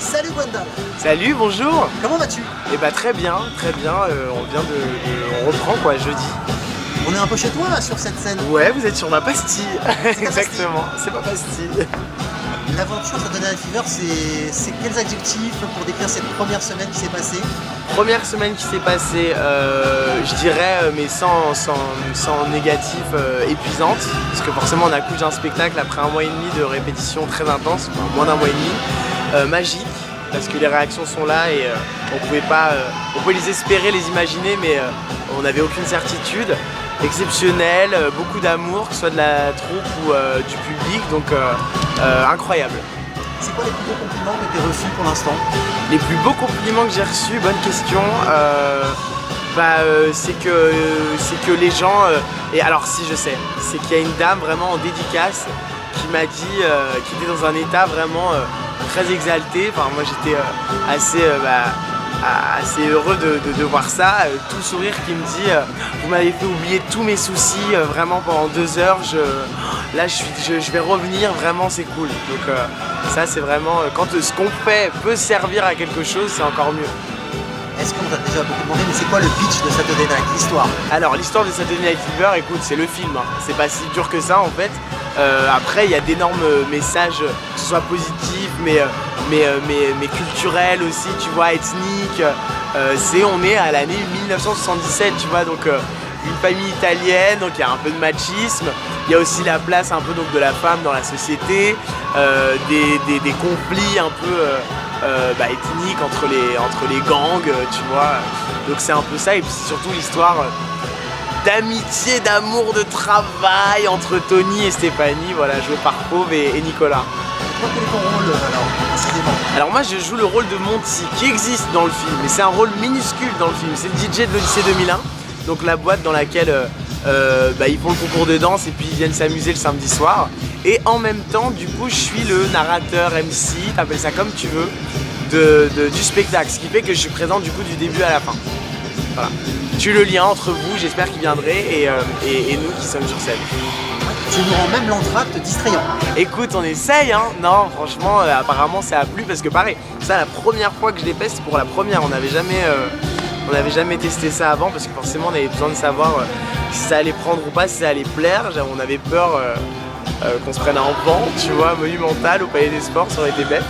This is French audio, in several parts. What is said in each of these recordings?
Salut Gwendal. Salut, bonjour. Comment vas-tu? Eh bah très bien, on vient on reprend quoi, jeudi. On est un peu chez toi là sur cette scène. Ouais, vous êtes sur ma pastille. C'est Exactement, c'est ma pastille. L'aventure Saturday Night Fever, c'est quels adjectifs pour décrire cette première semaine qui s'est passée? Première semaine qui s'est passée, je dirais, mais sans négatif, épuisante. Parce que forcément on accouche d'un spectacle après un mois et demi de répétition très intense, enfin, moins d'un mois et demi. Magique, parce que les réactions sont là et on pouvait les espérer, les imaginer, mais on n'avait aucune certitude. Exceptionnel, beaucoup d'amour, que ce soit de la troupe ou du public, donc incroyable. C'est quoi les plus beaux compliments que tu as reçus pour l'instant? Les plus beaux compliments que j'ai reçus, bonne question. C'est que les gens, et alors si je sais, c'est qu'il y a une dame vraiment en dédicace qui m'a dit, qui était dans un état vraiment très exalté. Enfin moi j'étais assez heureux de voir ça, tout sourire, qui me dit vous m'avez fait oublier tous mes soucis vraiment pendant 2 heures, je vais revenir, vraiment c'est cool. Donc ça c'est vraiment, quand ce qu'on fait peut servir à quelque chose, c'est encore mieux. Est-ce qu'on t'a déjà beaucoup demandé, mais c'est quoi le pitch de Saturday Night, l'histoire? Alors l'histoire de Saturday Night Fever, écoute, c'est le film, hein. C'est pas si dur que ça en fait. Après il y a d'énormes messages, que ce soit positifs mais culturels aussi, tu vois, ethniques. On est à l'année 1977, tu vois, donc une famille italienne, donc il y a un peu de machisme. Il y a aussi la place un peu donc de la femme dans la société, des conflits un peu ethniques entre les gangs, tu vois. Donc c'est un peu ça, et puis c'est surtout l'histoire d'amitié, d'amour, de travail entre Tony et Stéphanie, voilà, joué par Fauve et Nicolas. Toi, quel est ton rôle alors, précisément? Alors moi je joue le rôle de Monty, qui existe dans le film, mais c'est un rôle minuscule dans le film. C'est le DJ de l'Odyssée 2001, donc la boîte dans laquelle ils font le concours de danse et puis ils viennent s'amuser le samedi soir. Et en même temps, du coup, je suis le narrateur MC, t'appelles ça comme tu veux, du spectacle, ce qui fait que je suis présent du coup du début à la fin. Voilà. Tu le lien entre vous, j'espère qu'il viendrait, et nous qui sommes sur scène. Tu nous rends même l'entracte distrayant. Écoute, on essaye, hein. Non, franchement, apparemment ça a plu, parce que pareil, ça la première fois que je l'ai fait, c'est pour la première. On n'avait jamais testé ça avant, parce que forcément on avait besoin de savoir si ça allait prendre ou pas, si ça allait plaire. On avait peur qu'on se prenne un vent, tu vois, monumental au Palais des Sports, ça aurait été bête.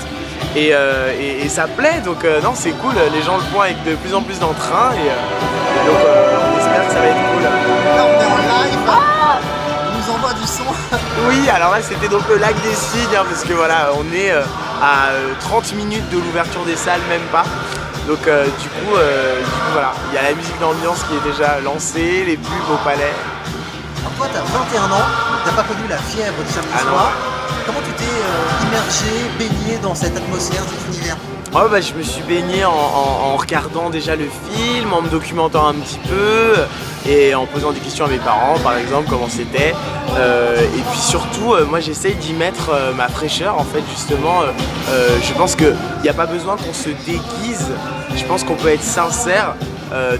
Et ça plaît, donc non, c'est cool, les gens le font avec de plus en plus d'entrain, donc on espère que ça va être cool. Là on est en live, on nous envoie du son. Oui, alors là c'était donc le lac des Cygnes, hein, parce que voilà, on est à 30 minutes de l'ouverture des salles, même pas. Donc du coup voilà, il y a la musique d'ambiance qui est déjà lancée, les pubs au palais. Alors toi t'as 21 ans, t'as pas connu la fièvre du samedi soir. Comment tu t'es immergé, baigné dans cette atmosphère, cet univers? Je me suis baigné en regardant déjà le film, en me documentant un petit peu et en posant des questions à mes parents, par exemple, comment c'était. Et puis surtout, moi j'essaye d'y mettre ma fraîcheur, en fait, justement. Je pense qu'il n'y a pas besoin qu'on se déguise, je pense qu'on peut être sincère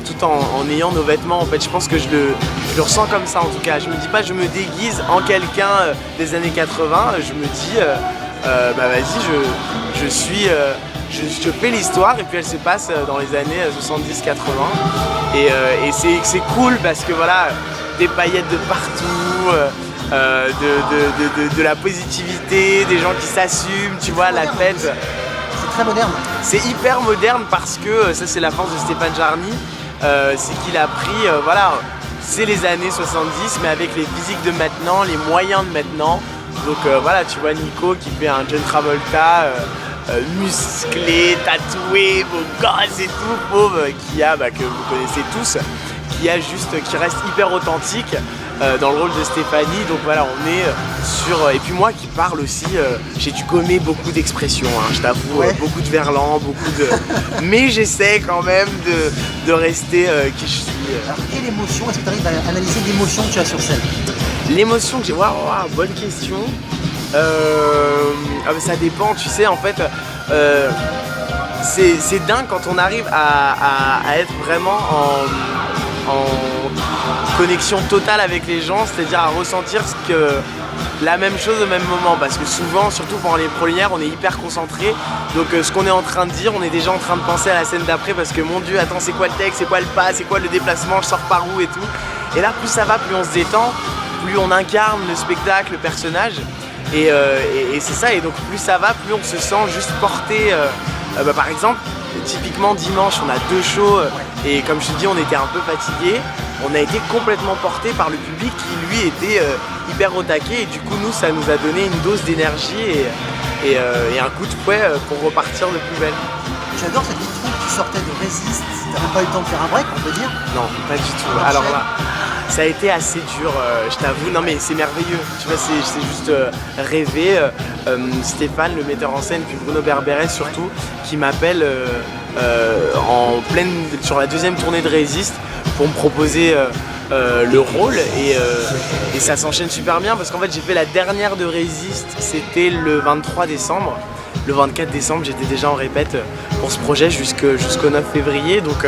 tout en ayant nos vêtements. En fait, je pense que je le ressens comme ça, en tout cas. Je me dis pas je me déguise en quelqu'un des années 80, je me dis vas-y, je fais l'histoire, et puis elle se passe dans les années 70-80 et c'est cool parce que voilà, des paillettes de partout, de la positivité, des gens qui s'assument, tu vois, la fête. C'est très moderne. C'est hyper moderne parce que ça c'est la force de Stéphane Jarny, c'est qu'il a pris, voilà, c'est les années 70 mais avec les physiques de maintenant, les moyens de maintenant. Donc voilà, tu vois Nico qui fait un John Travolta musclé, tatoué, beau gosse et tout, pauvre, que vous connaissez tous, qui reste hyper authentique dans le rôle de Stéphanie. Donc voilà, on est sur... Et puis moi qui parle aussi, j'ai dû gommer beaucoup d'expressions, hein, je t'avoue, ouais. Beaucoup de verlan, mais j'essaie quand même de rester qui je suis. Alors quelle émotion, est-ce que tu arrives à analyser l'émotion que tu as sur scène? L'émotion que j'ai... Waouh, bonne question. Ça dépend, tu sais, en fait, c'est dingue quand on arrive à être vraiment en connexion totale avec les gens, c'est-à-dire à ressentir la même chose au même moment, parce que souvent, surtout pendant les premières, on est hyper concentré. Donc ce qu'on est en train de dire, on est déjà en train de penser à la scène d'après, parce que mon Dieu, attends, c'est quoi le texte, c'est quoi le pas, c'est quoi le déplacement, je sors par où et tout. Et là, plus ça va, plus on se détend, plus on incarne le spectacle, le personnage. Et c'est ça, et donc plus ça va, plus on se sent juste porté. Par exemple, typiquement dimanche, on a 2 shows, et comme je te dis, on était un peu fatigués. On a été complètement porté par le public qui lui était hyper au taquet, et du coup nous ça nous a donné une dose d'énergie et un coup de fouet pour repartir de plus belle. J'adore cette petite troupe, tu sortais de Résiste, t'as même pas eu le temps de faire un break, on peut dire? Non, pas du tout. Alors là, ça a été assez dur, je t'avoue. Non mais c'est merveilleux, tu vois, c'est juste rêver. Stéphane, le metteur en scène, puis Bruno Berberet surtout, qui m'appelle sur la 2e tournée de Résiste pour me proposer le rôle, et ça s'enchaîne super bien parce qu'en fait j'ai fait la dernière de Résiste, c'était le 23 décembre. Le 24 décembre j'étais déjà en répète pour ce projet jusqu'au 9 février, donc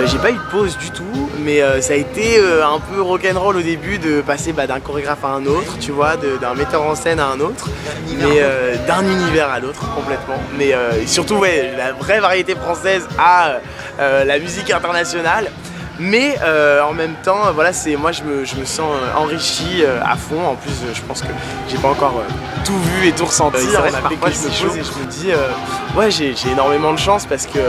j'ai pas eu de pause du tout, mais ça a été un peu rock'n'roll au début de passer d'un chorégraphe à un autre, tu vois, d'un metteur en scène à un autre, d'un univers à l'autre complètement, mais surtout ouais, la vraie variété française à la musique internationale. Mais en même temps, voilà, moi je me sens enrichi à fond. En plus, je pense que j'ai pas encore tout vu et tout ressenti. C'est vrai que parfois je me pose et je me dis, ouais, j'ai énormément de chance parce que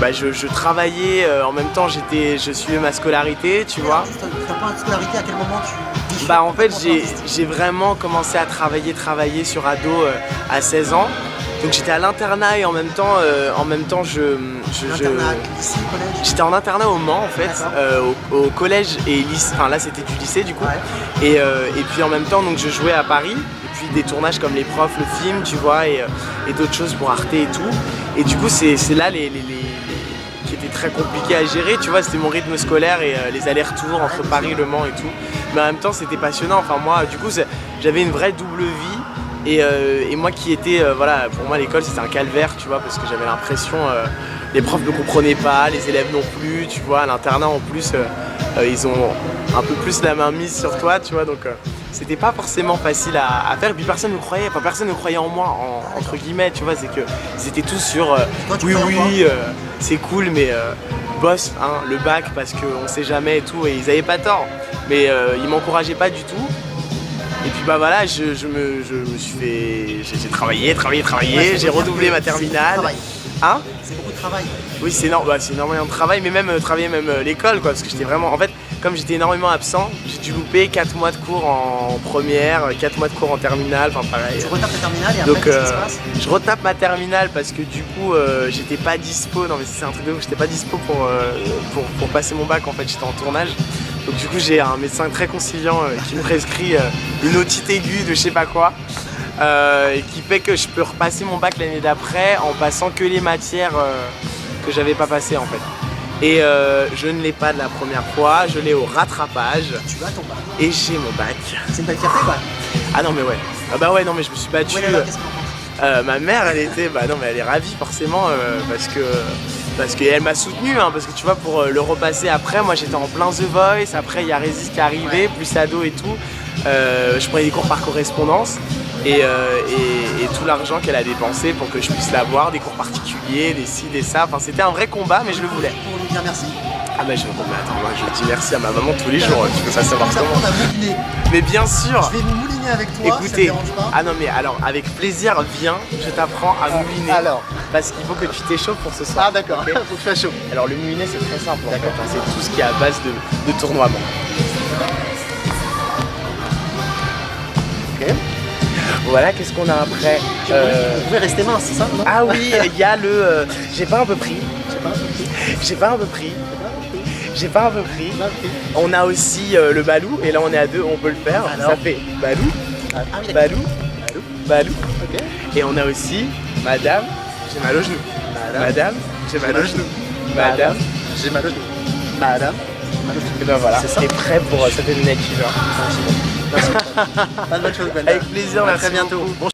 je travaillais en même temps, je suivais ma scolarité, tu vois. Ton point de scolarité, à quel moment tu... En fait, j'ai vraiment commencé à travailler sur ado à 16 ans. Donc j'étais à l'internat et en même temps j'étais en internat au Mans en fait, au collège et lycée, enfin là c'était du lycée du coup, et puis en même temps donc je jouais à Paris, et puis des tournages comme Les Profs, le film, tu vois, et d'autres choses pour Arte et tout, et du coup c'est là qui étaient très compliqués à gérer, tu vois, c'était mon rythme scolaire et les allers-retours entre Paris, Le Mans et tout, mais en même temps c'était passionnant, enfin moi du coup j'avais une vraie double vie. Et moi qui étais, voilà, pour moi l'école c'était un calvaire, tu vois, parce que j'avais l'impression, les profs ne comprenaient pas, les élèves non plus, tu vois, à l'internat en plus, ils ont un peu plus la main mise sur toi, tu vois, donc c'était pas forcément facile à faire, et puis personne ne croyait, enfin personne ne croyait en moi, entre guillemets, tu vois, c'est que ils étaient tous sur, oui, c'est cool, mais bosse, hein, le bac, parce qu'on sait jamais et tout, et ils avaient pas tort, mais ils m'encourageaient pas du tout. Et puis bah voilà, je me suis fait... J'ai travaillé, ouais, j'ai redoublé ma terminale. Hein? C'est beaucoup de travail. Oui, c'est énormément de travail, mais même travailler l'école, quoi, parce que j'étais vraiment... En fait, comme j'étais énormément absent, j'ai dû louper 4 mois de cours en première, 4 mois de cours en terminale, enfin pareil. Tu retapes ta terminale et après, donc, qu'est-ce qui se passe? Je retape ma terminale parce que du coup, j'étais pas dispo, non mais c'est un truc de ouf, j'étais pas dispo pour passer mon bac, en fait, j'étais en tournage. Donc du coup j'ai un médecin très conciliant qui me prescrit une otite aiguë de je sais pas quoi, et qui fait que je peux repasser mon bac l'année d'après en passant que les matières que j'avais pas passées en fait. Et je ne l'ai pas de la première fois, je l'ai au rattrapage. Tu as ton bac. Et j'ai mon bac. C'est une belle fierté quoi. Ah non mais ouais. Ah bah ouais, non mais je me suis battu. Ma mère elle était, non mais elle est ravie forcément parce qu'elle m'a soutenu, hein, parce que tu vois, pour le repasser après, moi j'étais en plein The Voice, après il y a Résiste qui est arrivé, plus ado et tout, je prenais des cours par correspondance et tout l'argent qu'elle a dépensé pour que je puisse l'avoir, des cours particuliers, des ci, des ça, enfin c'était un vrai combat mais je le voulais. Pour lui dire merci. Ah bah moi je dis merci à ma maman tous les jours, tu peux pas savoir comment. On a mouliné. Mais bien sûr. Je vais mouliner avec toi. Écoutez, ça te dérange pas? Ah non mais alors avec plaisir, viens, je t'apprends à mouliner. Alors. Parce qu'il faut que tu t'échauffes pour ce soir. Ah d'accord, okay. faut que je fasse chaud. Alors le moulinet c'est très simple en fait, hein, c'est tout ce qui est à base de tournoiement. Ok. Voilà, qu'est-ce qu'on a après? Vous pouvez rester mince, c'est ça, non? Ah oui, il y a le... J'ai pas un peu pris. On a aussi le balou, et là on est à 2, on peut le faire. Alors, ça fait balou, balou. Okay. Et on a aussi madame, j'ai mal au genou. Madame, j'ai mal au genou. Madame, j'ai mal au genou. Madame, et ben voilà, t'es prêt pour cette année fever. Pas de bonne chose, Gwenda. Avec plaisir, à très bientôt. Bon